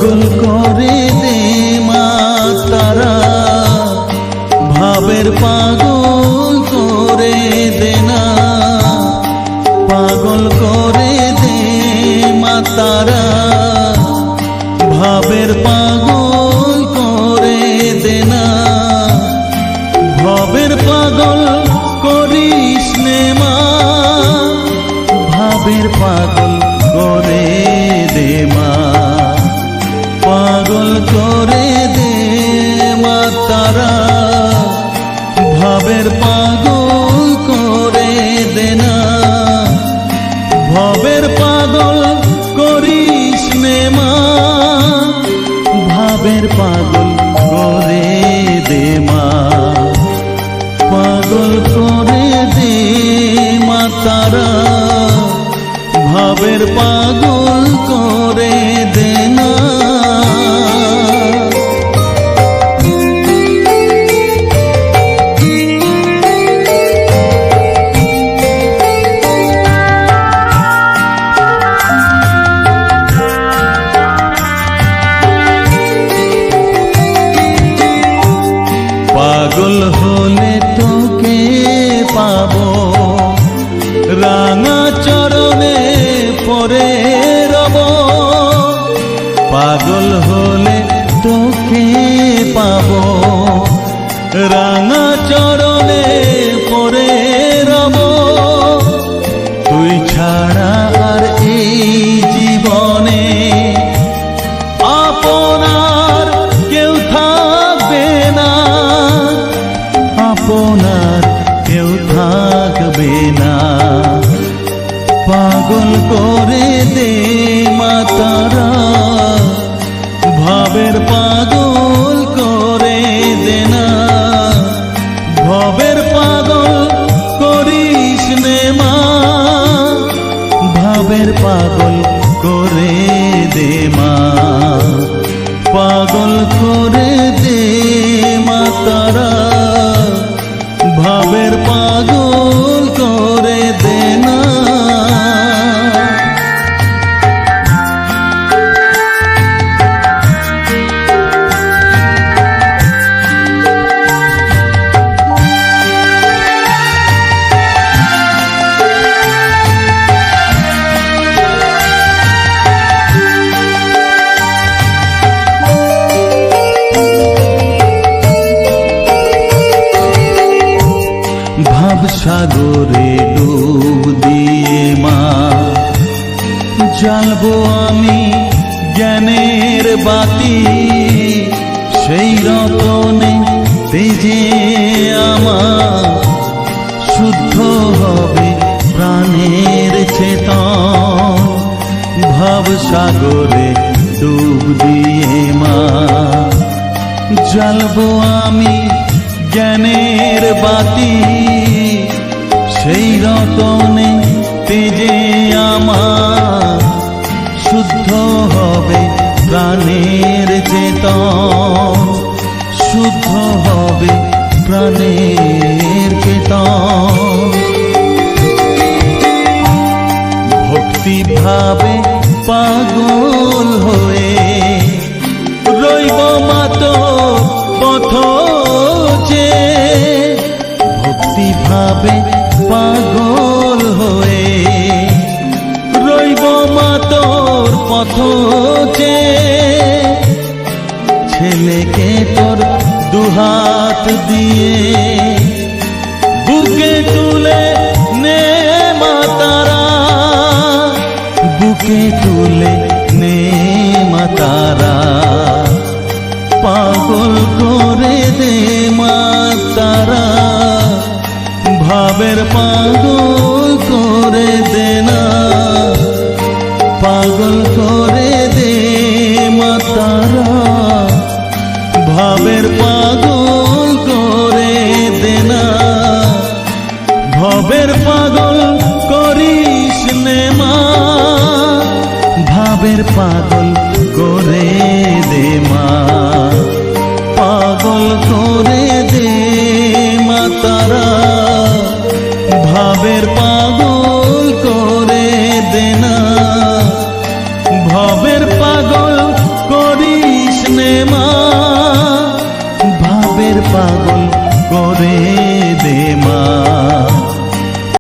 পাগল করে দে মা তারা, ভাবের পাগল করে দে না, পাগল করে দে মা তারা, ভাবের পাগল করে দে না, ভবের পাগল করিস নে মা, ভাবের পাগল করে দে মা, পাগল করে দে মা তারা, ভাবের পাগল করে দে না, ভবের পাগল করিস নে মা, ভাবের পাগল করে দে মা, পাগল করে দে মা তারা, ভাবের পাগল করে দে না। পাগল হলে তোকে পাবো, রাঙা চরণে পরে রব, পাগল হলে তোকে পাবো, রাঙা চরণে পরে রব, তুই ছাড়া আর এই জীবনে আপনার কেউ থাকবে না, আপনার কেউ থাকবে না, পাগল করে দে মা তারা, ভাবের পাগল করে দে না, ভবের পাগল করিস নে মা, ভাবের পাগল করে দে মা, পাগল করে দে মা তারা, ভাবের পাগল করে দে না। ভাব সাগরে ডুব দিয়ে মা, জ্বালবো আমি জ্ঞানের বাতি, সেই রতনে তেজে আমার শুদ্ধ হবে প্রাণের চেতন, ভাব সাগরে ডুব দিয়ে মা, জ্বালবো আমি জ্ঞানের বাতি, সেই রতনে তেজে আমার শুদ্ধ হবে প্রাণের চেতন, শুদ্ধ হবে প্রাণের চেতন, ভক্তি ভাবে পাগল হয়ে রইব মাতো পথ যে, ভক্তি ভাবে পাগল হয়ে রইব মা তোর পথ যে, ছেলেকে তোর দুহাত দিয়ে বুকে তুলে নে মা তারা, বুকে তুলে নে মা তারা, পাগল করে দে মা তারা, ভাবের পাগল করে দে না, পাগল করে দে মা তারা, ভাবের পাগল করে দে না, ভবের পাগল করিস নে মা, ভাবের পাগল করে